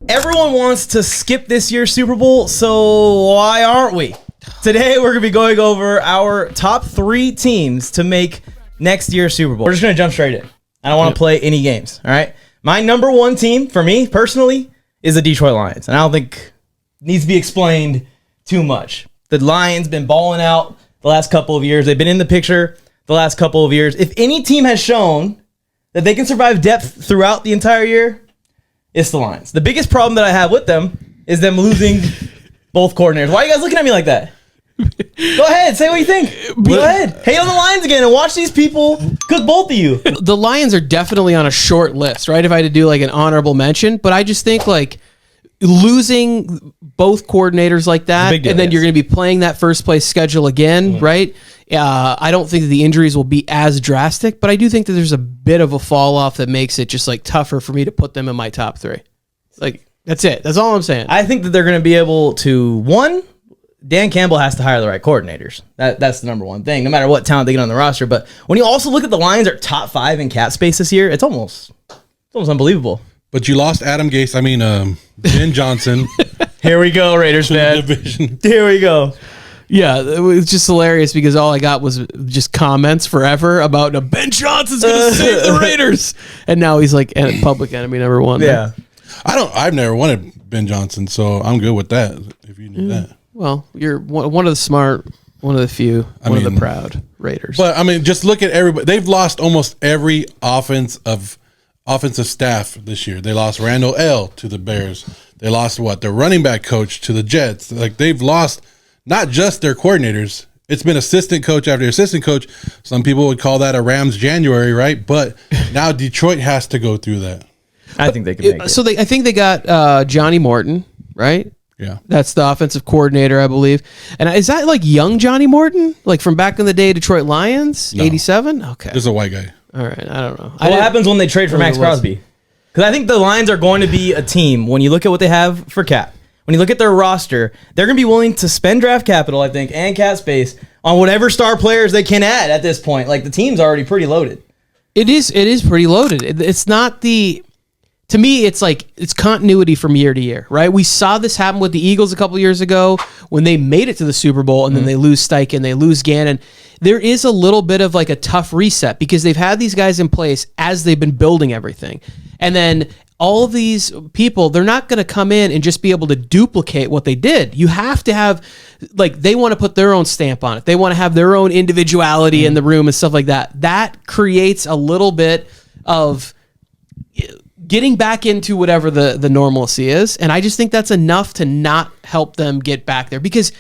Everyone wants to skip this year's Super Bowl, so why aren't we? Today, we're going to be going over our top 3 teams to make next year's Super Bowl. We're just going to jump straight in. I don't want to play any games, all right? My number 1 team, for me, personally, is the Detroit Lions. And I don't think it needs to be explained too much. The Lions been balling out the last couple of years. They've been in the picture the last couple of years. If any team has shown that they can survive depth throughout the entire year, it's the Lions. The biggest problem that I have with them is them losing both coordinators. Why are you guys looking at me like that? Go ahead, say what you think. Go ahead. Hate on the Lions again and watch these people cook both of you. The Lions are definitely on a short list, right? If I had to do like an honorable mention, but I just think like losing both coordinators like that, and then you're going to be playing that first place schedule again, right? I don't think that the injuries will be as drastic, but I do think that there's a bit of a fall off that makes it just like tougher for me to put them in my top 3. Like that's it. That's all I'm saying. I think that they're going to be able to, one, Dan Campbell has to hire the right coordinators. That's the number one thing, no matter what talent they get on the roster. But when you also look at the Lions are top 5 in cap space this year, it's almost unbelievable. But you lost Adam Gase. Ben Johnson. Here we go, Raiders fan. Here we go. Yeah, it was just hilarious because all I got was just comments forever about Ben Johnson's going to save the Raiders, and now he's like public enemy number 1. Yeah, I've never wanted Ben Johnson, so I'm good with that. If you knew that. Well, you're one of the smart, one of the few, one of the proud Raiders. But just look at everybody. They've lost almost every offensive staff this year. They lost Randall L. to the Bears. They lost their running back coach to the Jets. Like they've lost not just their coordinators. It's been assistant coach after assistant coach. Some people would call that a Rams January, right? But now Detroit has to go through that. I think they can make it. So I think they got Johnny Morton, right? Yeah. That's the offensive coordinator, I believe. And is that like young Johnny Morton? Like from back in the day, Detroit Lions? No. 87? Okay. There's a white guy. All right. I don't know. What happens when they trade for Max Crosby? Because I think the Lions are going to be a team, when you look at what they have for cap, when you look at their roster, they're going to be willing to spend draft capital, I think, and cap space on whatever star players they can add at this point. Like the team's already pretty loaded. It is pretty loaded. It's not the... To me, it's continuity from year to year, right? We saw this happen with the Eagles a couple years ago when they made it to the Super Bowl and then they lose Steichen, they lose Gannon. There is a little bit of like a tough reset because they've had these guys in place as they've been building everything. And then all of these people, they're not going to come in and just be able to duplicate what they did. You have to have, they want to put their own stamp on it. They want to have their own individuality in the room and stuff like that. That creates a little bit of getting back into whatever the normalcy is. And I just think that's enough to not help them get back there because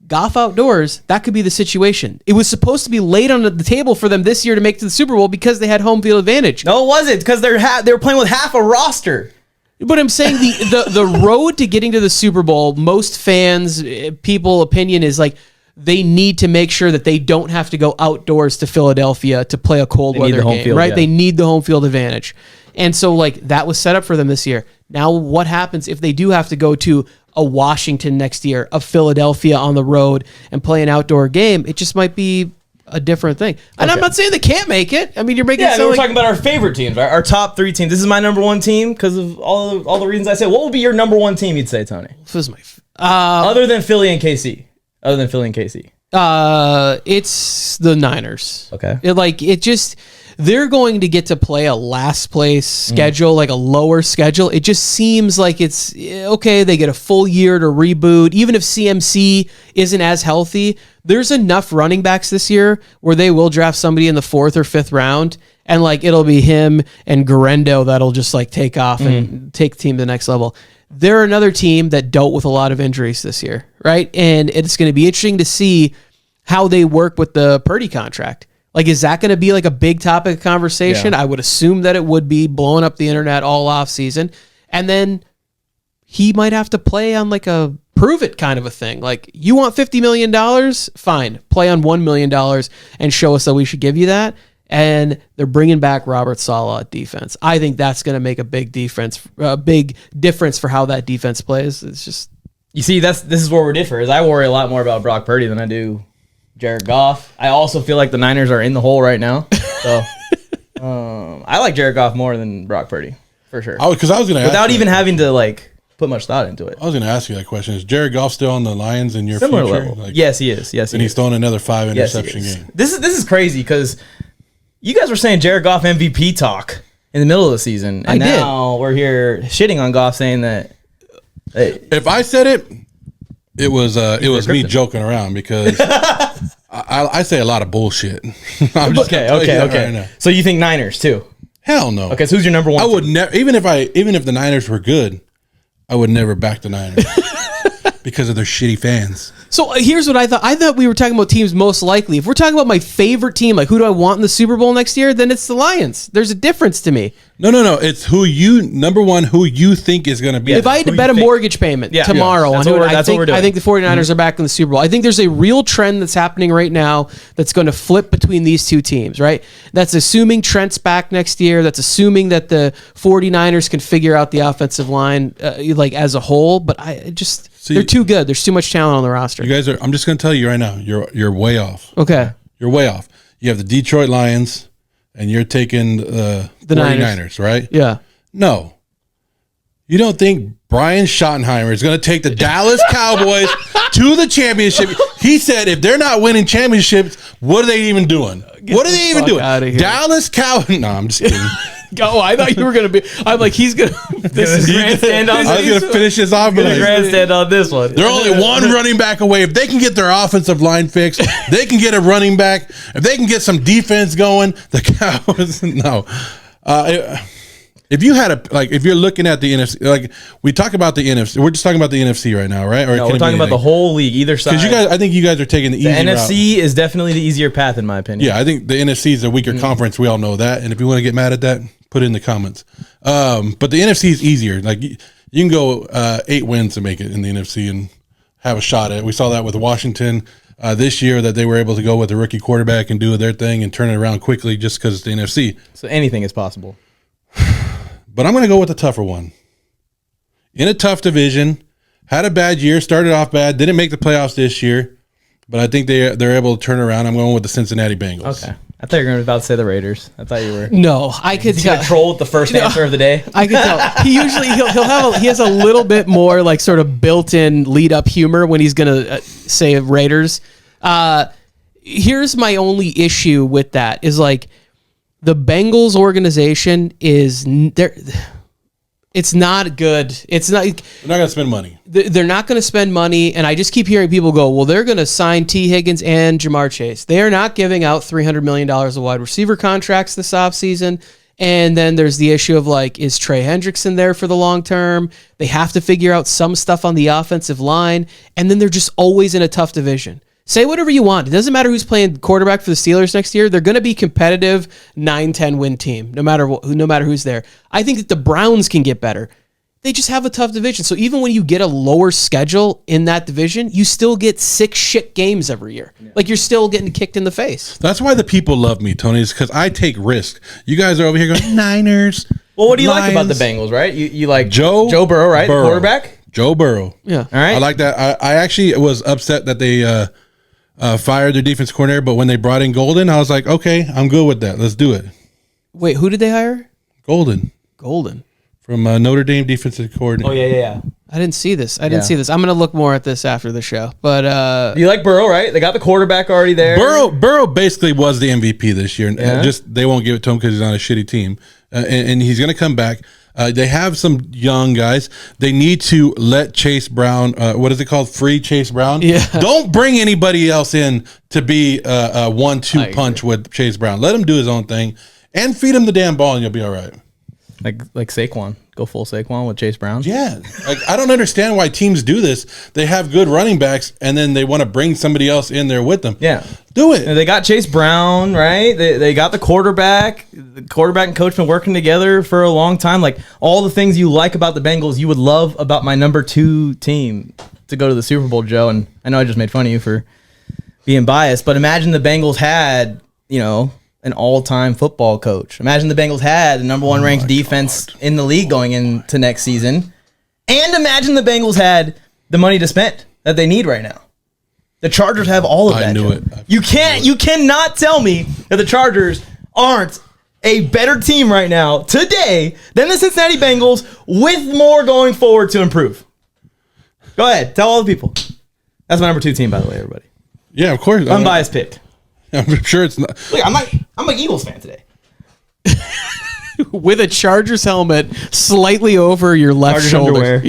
Goff outdoors, that could be the situation. It was supposed to be laid on the table for them this year to make it to the Super Bowl because they had home field advantage. No, it wasn't because they were playing with half a roster. But I'm saying the road to getting to the Super Bowl, most fans, people opinion is like, they need to make sure that they don't have to go outdoors to Philadelphia to play a cold weather game, right? Yeah. They need the home field advantage. And so, that was set up for them this year. Now, what happens if they do have to go to a Washington next year, a Philadelphia on the road, and play an outdoor game? It just might be a different thing. And I'm not saying they can't make it. I mean, you're making it sound we're talking about our favorite teams, right? Our top 3 teams. This is my number 1 team because of all the reasons I said. What would be your number 1 team, you'd say, Tony? This is my... Other than Philly and KC. It's the Niners. Okay. They're going to get to play a last place schedule, like a lower schedule. It just seems like it's okay. They get a full year to reboot. Even if CMC isn't as healthy, there's enough running backs this year where they will draft somebody in the 4th or 5th round. And it'll be him and Garendo that'll just take off and take the team to the next level. They're another team that dealt with a lot of injuries this year, right? And it's going to be interesting to see how they work with the Purdy contract. Is that going to be a big topic of conversation? Yeah. I would assume that it would be, blowing up the internet all off season. And then he might have to play on a prove it kind of a thing. You want $50 million? Fine. Play on $1 million and show us that we should give you that. And they're bringing back Robert Saleh at defense. I think that's going to make a big difference for how that defense plays. It's just... You see, this is where we're different. Is I worry a lot more about Brock Purdy than I do Jared Goff. I also feel like the Niners are in the hole right now. So I like Jared Goff more than Brock Purdy, for sure. Because I was going to without even having to put much thought into it. I was going to ask you that question. Is Jared Goff still on the Lions in your Similar future? level. Yes, he is. Yes, and he's throwing another 5 interception game. This is crazy because you guys were saying Jared Goff MVP talk in the middle of the season, and now we're here shitting on Goff saying that. Hey, if I said it, it was me joking around because I say a lot of bullshit. Okay. Right, so you think Niners too? Hell no. Okay, so who's your number one? I would never, even if the Niners were good, I would never back the Niners because of their shitty fans. So here's what I thought. I thought we were talking about teams most likely. If we're talking about my favorite team, like who do I want in the Super Bowl next year, then it's the Lions. There's a difference to me. No. It's who you think is going to be. If I had to bet a mortgage payment tomorrow on who I think the 49ers are back in the Super Bowl. I think there's a real trend that's happening right now that's going to flip between these two teams, right? That's assuming Trent's back next year. That's assuming that the 49ers can figure out the offensive line like as a whole, but they're too good. There's too much talent on the roster. You guys are. I'm just going to tell you right now. You're way off. Okay. You're way off. You have the Detroit Lions, and you're taking the 49ers, right? Yeah. No. You don't think Brian Schottenheimer is going to take the Dallas Cowboys to the championship? He said if they're not winning championships, what are they even doing? What are they even doing? Dallas Cowboys. No, I'm just kidding. Oh, I thought you were going to be. I'm like, he's going to. This is grandstand on this. I was going to finish this off. Grandstand on this one. They're only one running back away. If they can get their offensive line fixed, they can get a running back. If they can get some defense going, the Cowboys. No. If you had if you're looking at the NFC, like we talk about the NFC, we're just talking about the NFC right now, right? Or no, we're talking about the whole league, either side. Because I think you guys are taking the easy route. The NFC is definitely the easier path, in my opinion. Yeah, I think the NFC is a weaker conference. We all know that, and if you want to get mad at that, put it in the comments. But the NFC is easier. Like you can go 8 wins to make it in the NFC and have a shot at it. We saw that with Washington this year, that they were able to go with a rookie quarterback and do their thing and turn it around quickly just because it's the NFC. So anything is possible. But I'm going to go with the tougher one. In a tough division, had a bad year, started off bad, didn't make the playoffs this year, but I think they're able to turn around. I'm going with the Cincinnati Bengals. Okay. I thought you were about to say the Raiders. I thought you were. No, I could tell. Troll with the first answer of the day. I could tell. He usually he has a little bit more like sort of built-in lead-up humor when he's going to say Raiders. Here's my only issue with that is like, the Bengals organization is it's not good. It's not. They're not going to spend money. They're not going to spend money, and I just keep hearing people go, well, they're going to sign T. Higgins and Jamar Chase. They are not giving out $300 million of wide receiver contracts this offseason. And then there's the issue of like, is Trey Hendrickson there for the long term? They have to figure out some stuff on the offensive line, and then they're just always in a tough division. Say whatever you want. It doesn't matter who's playing quarterback for the Steelers next year. They're going to be competitive 9-10 win team, no matter who's there. I think that the Browns can get better. They just have a tough division. So even when you get a lower schedule in that division, you still get 6 shit games every year. Yeah. Like you're still getting kicked in the face. That's why the people love me, Tony, is because I take risks. You guys are over here going, Niners. Well, what do you like about the Bengals, right? You like Joe Burrow, right? Burrow. Quarterback? Joe Burrow. Yeah. All right. I like that. I actually was upset that they fired their defense coordinator, but when they brought in Golden, I was like, okay, I'm good with that. Let's do it. Wait, who did they hire? Golden. From Notre Dame defensive coordinator. Oh, yeah. I didn't see this. I'm going to look more at this after the show. But you like Burrow, right? They got the quarterback already there. Burrow basically was the MVP this year. Yeah. Just they won't give it to him because he's on a shitty team. And he's going to come back. They have some young guys. They need to let Chase Brown, what is it called? Free Chase Brown? Yeah. Don't bring anybody else in to be a 1-2 punch with Chase Brown. Let him do his own thing and feed him the damn ball and you'll be all right. Like Saquon. Go full Saquon with Chase Brown. Yeah. I don't understand why teams do this. They have good running backs and then they want to bring somebody else in there with them. Yeah. Do it. They got Chase Brown, right? They got the quarterback. The quarterback and coach been working together for a long time. Like all the things you like about the Bengals, you would love about my number 2 team to go to the Super Bowl, Joe. And I know I just made fun of you for being biased, but imagine the Bengals had, an all-time football coach. Imagine the Bengals had the number 1 ranked defense in the league going into next season. And imagine the Bengals had the money to spend that they need right now. The Chargers have all of that. I knew it. You cannot tell me that the Chargers aren't a better team right now today than the Cincinnati Bengals with more going forward to improve? Go ahead. Tell all the people. That's my number 2 team, by the way, everybody. Yeah, of course. Unbiased pick. I'm sure it's not. Look, I'm an Eagles fan today. With a Chargers helmet slightly over your left shoulder.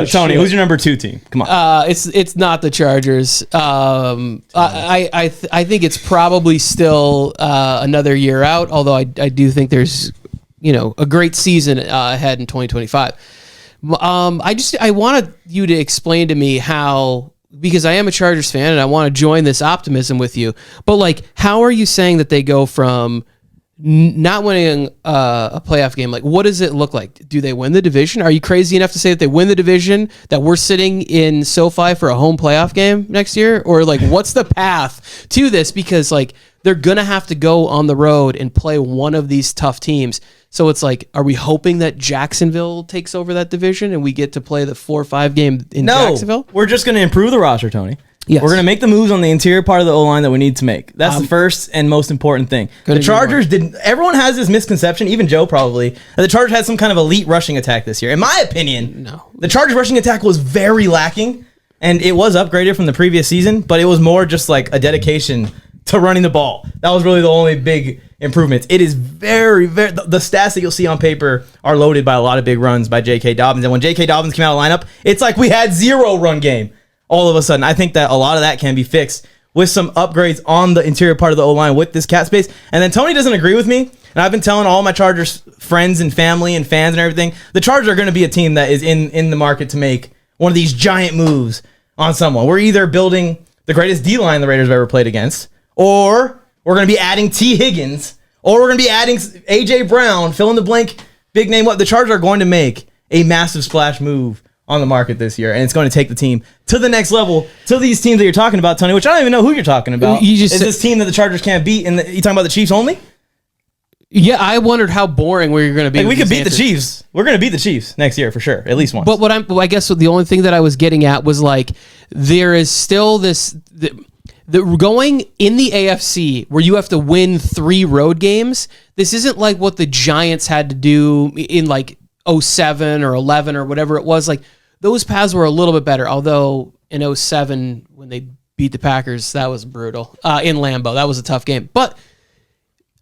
Tony, who's your number 2 team? Come on. It's not the Chargers. I think it's probably still another year out. Although I do think there's a great season ahead in 2025. I wanted you to explain to me how, because I am a Chargers fan and I want to join this optimism with you. But like, how are you saying that they go from not winning a playoff game? Like, what does it look like? Do they win the division? Are you crazy enough to say that they win the division, that we're sitting in SoFi for a home playoff game next year? Or like, what's the path to this? Because like, they're going to have to go on the road and play one of these tough teams. So it's like, are we hoping that Jacksonville takes over that division and we get to play the 4-5 game in Jacksonville? We're just going to improve the roster, Tony. Yes. We're going to make the moves on the interior part of the O-line that we need to make. That's the first and most important thing. The Chargers didn't... Everyone has this misconception, even Joe probably, that the Chargers had some kind of elite rushing attack this year. In my opinion, no. The Chargers rushing attack was very lacking, and it was upgraded from the previous season, but it was more just like a dedication to running the ball. That was really the only big improvements. It is very, very... The stats that you'll see on paper are loaded by a lot of big runs by J.K. Dobbins, and when J.K. Dobbins came out of the lineup, it's like we had 0 run game. All of a sudden, I think that a lot of that can be fixed with some upgrades on the interior part of the O-line with this cap space. And then Tony doesn't agree with me, and I've been telling all my Chargers friends and family and fans and everything, the Chargers are going to be a team that is in the market to make one of these giant moves on someone. We're either building the greatest D-line the Raiders have ever played against, or we're going to be adding T. Higgins, or we're going to be adding A.J. Brown, fill in the blank, big name. What the Chargers are going to make a massive splash move on the market this year, and it's going to take the team to the next level, to these teams that you're talking about, Tony, which I don't even know who you're talking about. Is this team that the Chargers can't beat, and you talking about the Chiefs only? Yeah, I wondered how boring we were going to be. Like, we could beat the Chiefs. We're going to beat the Chiefs next year for sure, at least once. But I guess the only thing that I was getting at was like, there is still this... going in the AFC where you have to win 3 road games, this isn't like what the Giants had to do in like 07 or 11 or whatever it was. Like, those paths were a little bit better, although in 07 when they beat the Packers, that was brutal. In Lambeau, that was a tough game. But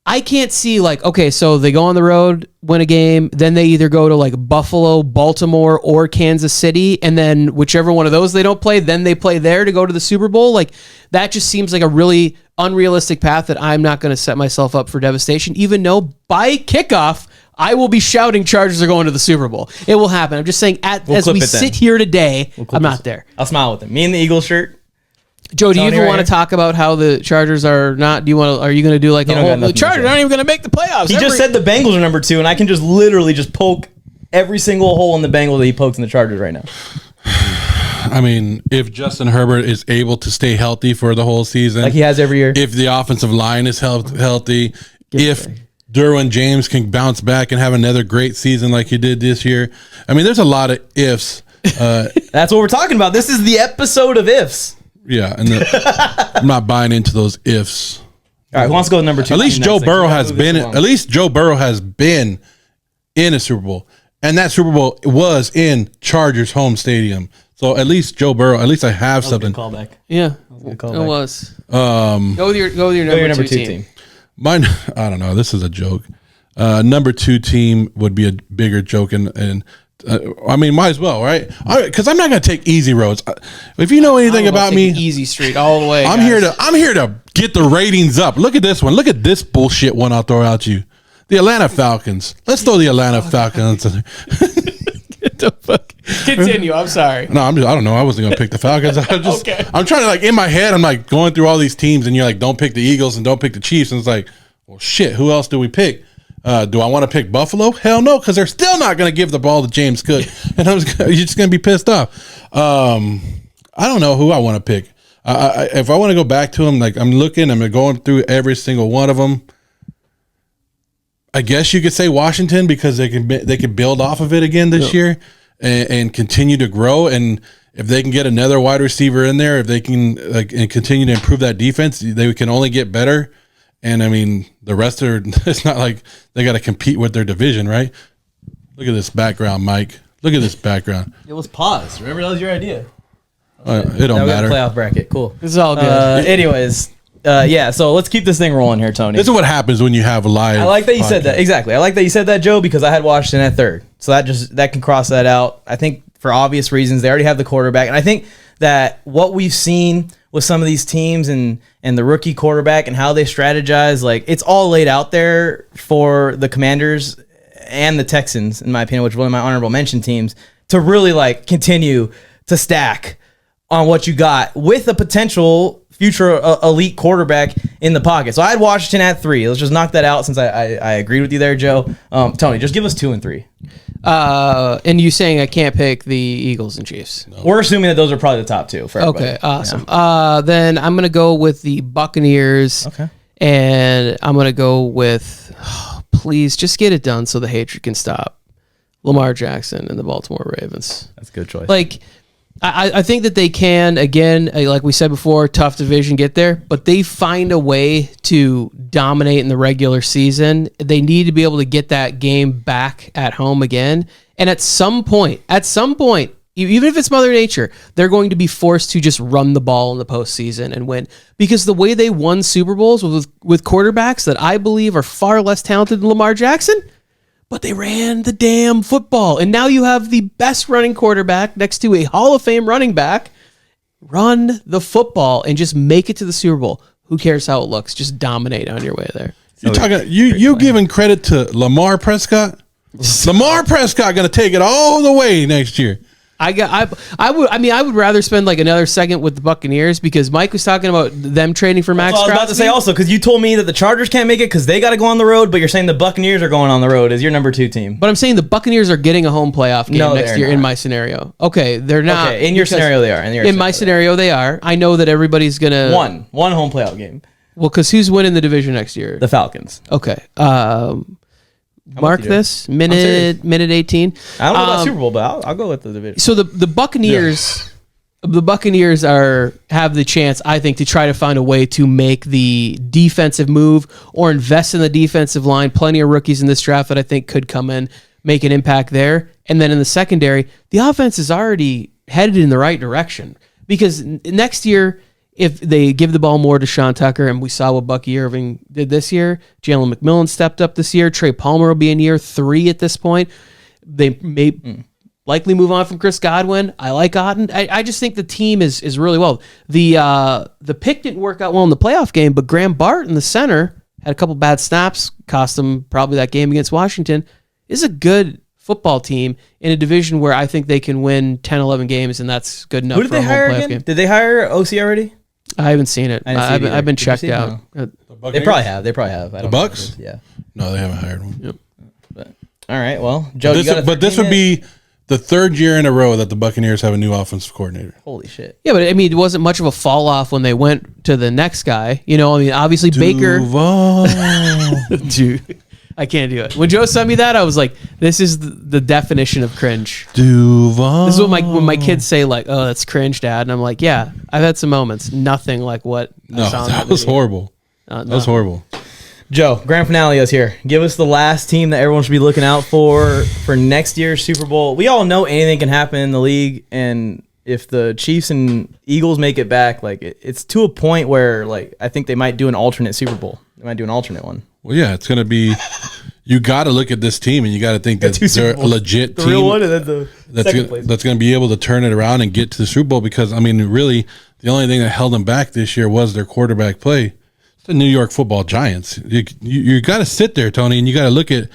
I can't see like, okay, so they go on the road, win a game, then they either go to like Buffalo, Baltimore, or Kansas City, and then whichever one of those they don't play, then they play there to go to the Super Bowl. Like, that just seems like a really unrealistic path that I'm not going to set myself up for devastation, even though by kickoff, I will be shouting Chargers are going to the Super Bowl. It will happen. I'm just saying, as we sit here today, I'm not there. I'll smile with him. Me in the Eagles shirt. Joe, do you even want to talk about how the Chargers are not? Do you want? Are you going to do like the Chargers aren't even going to make the playoffs? He just said the Bengals are number 2, and I can just literally just poke every single hole in the Bengals that he pokes in the Chargers right now. I mean, if Justin Herbert is able to stay healthy for the whole season, like he has every year, if the offensive line is healthy, if Derwin James can bounce back and have another great season like he did this year, I mean, there's a lot of ifs. That's what we're talking about. This is the episode of ifs. Yeah, and I'm not buying into those ifs. All right, who wants to go to number 2? At least Joe Burrow has been. At least Joe Burrow has been in a Super Bowl, and that Super Bowl was in Chargers home stadium. So at least Joe Burrow. At least I have something. Callback. Yeah, it was. Go with your number 2 team. Mine. I don't know. This is a joke. Number 2 team would be a bigger joke, and I mean, might as well, right? Because I'm not going to take easy roads. If you know anything about me, easy street all the way. I'm here to get the ratings up. Look at this one. Look at this bullshit one I'll throw at you. The Atlanta Falcons. Let's throw the Atlanta Falcons. Get the fuck. Continue. I'm sorry. No, I don't know. I wasn't going to pick the Falcons. Okay. I'm trying to, like, in my head, I'm like going through all these teams, and you're like, don't pick the Eagles and don't pick the Chiefs. And it's like, well, shit, who else do we pick? Do I want to pick Buffalo? Hell no, because they're still not going to give the ball to James Cook, and you're just going to be pissed off. I don't know who I want to pick. If I want to go back to them, like I'm going through every single one of them. I guess you could say Washington because they could build off of it again this year. and continue to grow. And if they can get another wide receiver in there, if they can and continue to improve that defense, they can only get better. And I mean, the rest are, it's not like they got to compete with their division, right? Look at this background, Mike. Look at this background. It was paused. Remember, that was your idea. It don't matter. Playoff bracket. Cool. It's all good. Anyways, yeah, so let's keep this thing rolling here, Tony. This is what happens when you have a live. I like that you said that. Exactly. I like that you said that, Joe, because I had Washington at third. So that can cross that out. I think for obvious reasons, they already have the quarterback. And I think that what we've seen with some of these teams and the rookie quarterback and how they strategize, like, it's all laid out there for the Commanders and the Texans, in my opinion, which are one of my honorable mention teams, to really, like, continue to stack on what you got with a potential future elite quarterback in the pocket. So I had Washington at 3. Let's just knock that out since I agreed with you there, Joe. Tony, just give us 2 and 3. And you saying I can't pick the Eagles and Chiefs? No. We're assuming that those are probably the top 2 for everybody. Okay, awesome. Yeah. Then I'm going to go with the Buccaneers. Okay. And I'm going to go with, please, just get it done so the hatred can stop. Lamar Jackson and the Baltimore Ravens. That's a good choice. Like, I think that they can, again, like we said before, tough division, get there, but they find a way to dominate in the regular season. They need to be able to get that game back at home again. And at some point, even if it's Mother Nature, they're going to be forced to just run the ball in the postseason and win. Because the way they won Super Bowls with quarterbacks that I believe are far less talented than Lamar Jackson, but they ran the damn football. And now you have the best running quarterback next to a Hall of Fame running back. Run the football and just make it to the Super Bowl. Who cares how it looks? Just dominate on your way there. You giving credit to Lamar Prescott? Lamar Prescott going to take it all the way next year. I would rather spend like another second with the Buccaneers because Mike was talking about them trading for Max. I was about to say also because you told me that the Chargers can't make it because they got to go on the road, but you're saying the Buccaneers are going on the road as your number 2 team. But I'm saying the Buccaneers are getting a home playoff game next year in my scenario. Okay, they're not. Okay, in your scenario they are. In my scenario they are. I know that everybody's gonna one home playoff game. Well, because who's winning the division next year? The Falcons. Okay. Mark this minute 18. I don't know about Super Bowl, but I'll go with the division. So the Buccaneers, the Buccaneers have the chance, I think, to try to find a way to make the defensive move or invest in the defensive line. Plenty of rookies in this draft that I think could come in, make an impact there. And then in the secondary, the offense is already headed in the right direction because next year, if they give the ball more to Sean Tucker, and we saw what Bucky Irving did this year, Jalen McMillan stepped up this year. Trey Palmer will be in year 3 at this point. They may likely move on from Chris Godwin. I like Otten. I just think the team is really well. The pick didn't work out well in the playoff game, but Graham Bart in the center had a couple bad snaps, cost them probably that game against Washington. Is a good football team in a division where I think they can win 10, 11 games, and that's good enough. Who did for a they home hire playoff again? game. Did they hire OC already? I haven't seen it. I've been checked out. They probably have. They probably have. The Bucks? Yeah. No, they haven't hired one. Yep. But, all right. Well, Joe, but this would be the 3rd year in a row that the Buccaneers have a new offensive coordinator. Holy shit. Yeah, but I mean, it wasn't much of a fall off when they went to the next guy. You know, I mean, obviously Duval. Dude, I can't do it. When Joe sent me that, I was like, "This is the definition of cringe." Duval. This is what when my kids say, like, "Oh, that's cringe, Dad," and I'm like, "Yeah, I've had some moments. Nothing like what." No, I saw in that was horrible. That was horrible. Joe, grand finale is here. Give us the last team that everyone should be looking out for next year's Super Bowl. We all know anything can happen in the league, and if the Chiefs and Eagles make it back, like it's to a point where like I think they might do an alternate Super Bowl. They might do an alternate one. Well, yeah, it's going to be. You got to look at this team, and you got to think that they're a legit team. The real one, and then the second place. That's going to be able to turn it around and get to the Super Bowl. Because I mean, really, the only thing that held them back this year was their quarterback play. It's the New York Football Giants. You got to sit there, Tony, and you got to look at.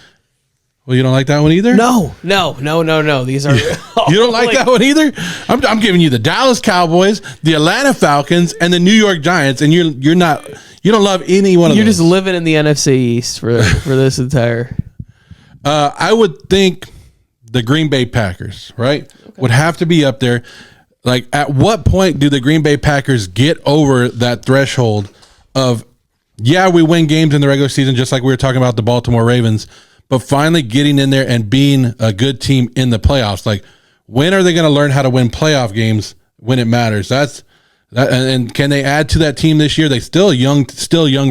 Well, you don't like that one either? No. These are you don't like that one either? I'm giving you the Dallas Cowboys, the Atlanta Falcons, and the New York Giants, and you're not. You don't love any one of those. You're just living in the NFC East for this entire. I would think the Green Bay Packers, right, would have to be up there. Like, at what point do the Green Bay Packers get over that threshold of, yeah, we win games in the regular season, just like we were talking about the Baltimore Ravens, but finally getting in there and being a good team in the playoffs? Like, when are they going to learn how to win playoff games when it matters? And can they add to that team this year? They still young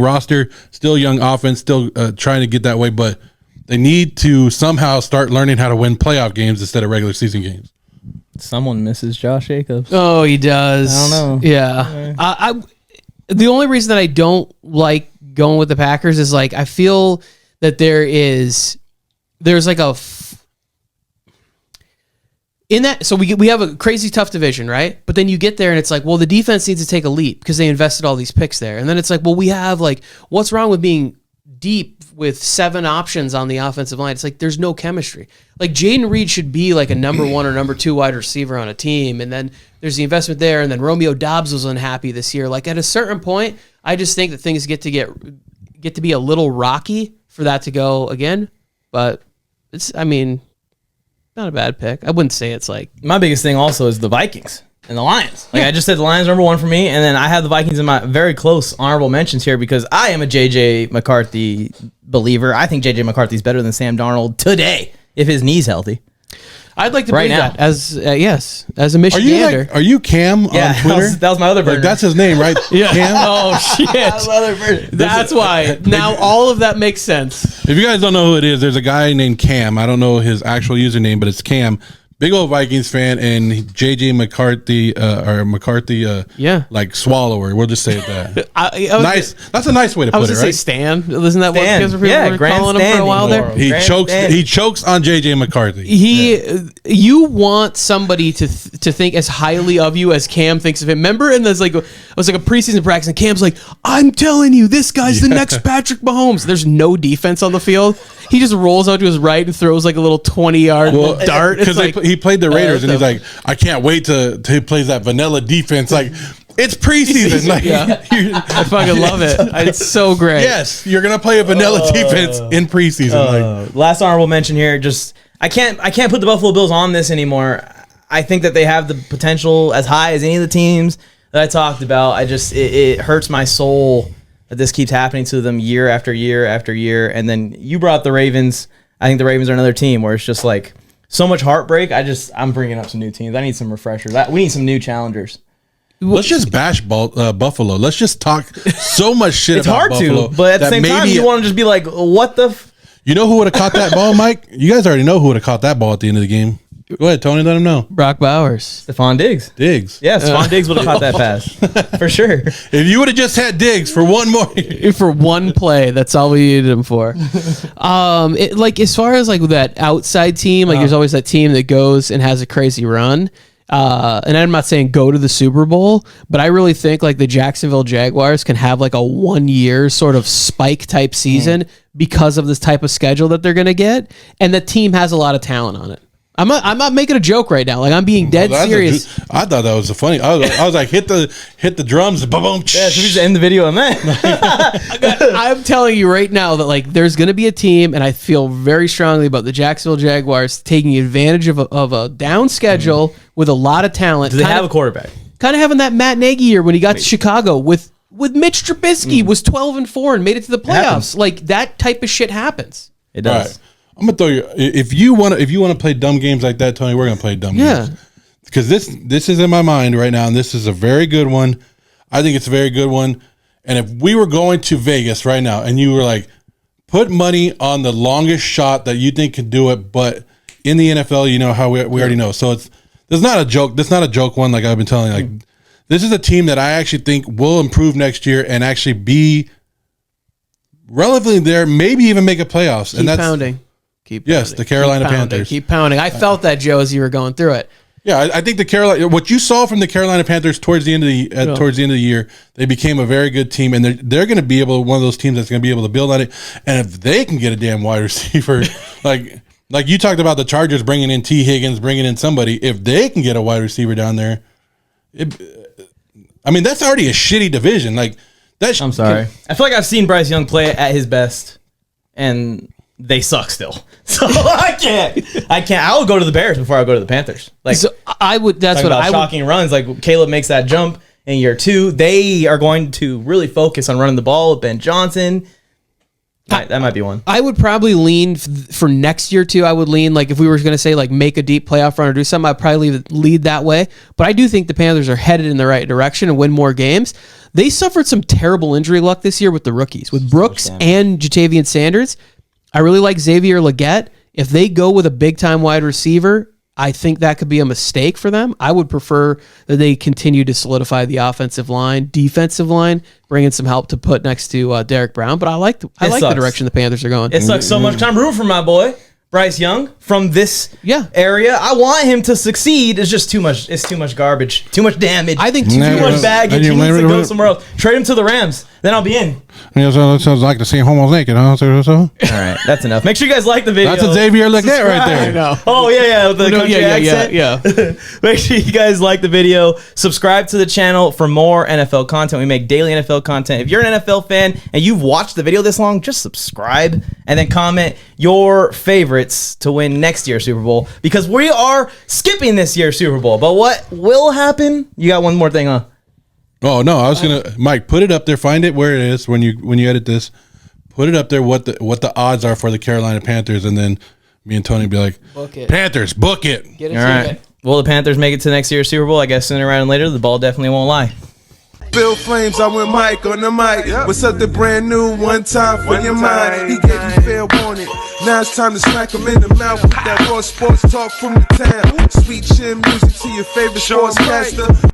roster, still young offense, still trying to get that way, but they need to somehow start learning how to win playoff games instead of regular season games. Someone misses Josh Jacobs. Oh, he does. I don't know. Yeah. The only reason that I don't like going with the Packers is like I feel that there's like in that, so we have a crazy tough division, right? But then you get there and it's like, well, the defense needs to take a leap because they invested all these picks there. And then it's like, well, we have like, what's wrong with being deep with 7 options on the offensive line? It's like there's no chemistry. Like Jaden Reed should be like a number 1 or number 2 wide receiver on a team, and then there's the investment there, and then Romeo Doubs was unhappy this year. Like at a certain point, I just think that things get to be a little rocky for that to go again. But it's, I mean, not a bad pick. I wouldn't say it's like My biggest thing also is the Vikings and the Lions. Like I just said, the Lions are number 1 for me, and then I have the Vikings in my very close honorable mentions here because I am a JJ McCarthy believer. I think JJ McCarthy's better than Sam Darnold today if his knee's healthy. I'd like to Right believe now. that as as a Michigander. Are you Cam on Twitter? That was my other version. Like, that's his name, right? Yeah. Cam? Oh shit. That's why. Now all of that makes sense. If you guys don't know who it is, there's a guy named Cam. I don't know his actual username, but it's Cam. Big old Vikings fan, and JJ McCarthy, like swallower. We'll just say it that. Nice. That's a nice way to I put was it, going to right? say Stan. Isn't that what Stan. people were Yeah, calling him for a while there? grandstanding. He chokes on JJ McCarthy. You want somebody to think as highly of you as Cam thinks of him. Remember, and there's like it was like a preseason practice, and Cam's like, "I'm telling you, this guy's the next Patrick Mahomes." There's no defense on the field. He just rolls out to his right and throws like a little 20-yard dart. It's Because like, he played the Raiders, and he's like, I can't wait to he plays that vanilla defense. Like, it's preseason. Like, I fucking love it. It's so great. yes, you're gonna play a vanilla defense in preseason. Last honorable mention here. Just I can't put the Buffalo Bills on this anymore. I think that they have the potential as high as any of the teams that I talked about. It hurts my soul that this keeps happening to them year after year after year. And then you brought the Ravens. I think the Ravens are another team where it's just like so much heartbreak. I'm bringing up some new teams. I need some refreshers. We need some new challengers. Let's just bash Buffalo. Let's just talk so much shit It's about hard Buffalo. to, but at the same time, you want to just be like, what the? You know who would have caught that ball, Mike? You guys already know who would have caught that ball at the end of the game. Go ahead, Tony. Let him know. Brock Bowers. Stephon Diggs. Yeah, Stephon Diggs would have caught that pass for sure. If you would have just had Diggs for one more, For one play, that's all we needed him for. Like as far as like with that outside team, like there's always that team that goes and has a crazy run. And I'm not saying go to the Super Bowl, but I really think like the Jacksonville Jaguars can have like a 1 year sort of spike type season because of this type of schedule that they're going to get, and the team has a lot of talent on it. I'm not making a joke right now. Like I'm being dead serious. I thought that was a funny. I was like, hit the drums, boom, boom. Yeah, so we just end the video on that. I'm telling you right now that like there's going to be a team, and I feel very strongly about the Jacksonville Jaguars taking advantage of a down schedule with a lot of talent. Do they have a quarterback? Kind of having that Matt Nagy year when he got to Chicago with Mitch Trubisky was 12-4 and made it to the playoffs. happens. Like that type of shit happens. It does. All right. I'm gonna throw you. If you want to play dumb games like that, Tony, we're gonna play dumb games. Because this is in my mind right now, and this is a very good one. I think it's a very good one. And if we were going to Vegas right now, and you were like, put money on the longest shot that you think can do it, but in the NFL, you know how we already know. So there's not a joke. That's not a joke one. Like I've been telling you, like this is a team that I actually think will improve next year and actually be relatively there, maybe even make a playoffs. Keep and that's pounding. Keep yes, pounding. the Carolina Keep pounding. Panthers. Keep pounding. I felt that, Joe, as you were going through it. Yeah, I think what you saw from the Carolina Panthers towards the end of the year, they became a very good team, and they're going to be one of those teams that's going to be able to build on it. And if they can get a damn wide receiver, like you talked about the Chargers bringing in T. Higgins, bringing in somebody, if they can get a wide receiver down there, that's already a shitty division. Like that. I'm sorry. I feel like I've seen Bryce Young play at his best, and they suck still. So I can't. I will go to the Bears before I go to the Panthers. Like So I would. That's what I would. Shocking runs. Like Caleb makes that jump in year 2. They are going to really focus on running the ball with Ben Johnson. That might be one. I would probably lean for next year too. I would lean like if we were going to say like make a deep playoff run or do something, I'd probably lead that way. But I do think the Panthers are headed in the right direction and win more games. They suffered some terrible injury luck this year with the rookies, with Brooks and Jatavian Sanders. I really like Xavier Legette. If they go with a big time wide receiver, I think that could be a mistake for them. I would prefer that they continue to solidify the offensive line, defensive line, bring in some help to put next to Derek Brown. But I like the direction the Panthers are going. It sucks so much. I'm rooting for my boy Bryce Young from this area. I want him to succeed. It's just too much. It's too much garbage. Too much damage. I think too much baggage. He needs to go somewhere else. Trade him to the Rams. Then I'll be in. Yeah, so it sounds like to see homos naked, huh? So. All right, that's enough. Make sure you guys like the video. That's a Xavier Legette right there. I know. Oh yeah, with the country accent. Yeah. Make sure you guys like the video. Subscribe to the channel for more NFL content. We make daily NFL content. If you're an NFL fan and you've watched the video this long, just subscribe and then comment your favorites to win next year's Super Bowl, because we are skipping this year's Super Bowl. But what will happen? You got one more thing, huh? Oh no, I was gonna, Mike, put it up there. Find it where it is when you edit this. Put it up there. What the odds are for the Carolina Panthers, and then me and Tony be like, book it. Panthers, book it. Get it. All right. Will the Panthers make it to next year's Super Bowl? I guess sooner rather than later. The ball definitely won't lie. Bill Flames, I'm with Mike on the mic. What's something brand new, one time for your mind? He gave you fair warning. Now it's time to smack him in the mouth with that raw sports talk from the town. Sweet chin music to your favorite sportscaster.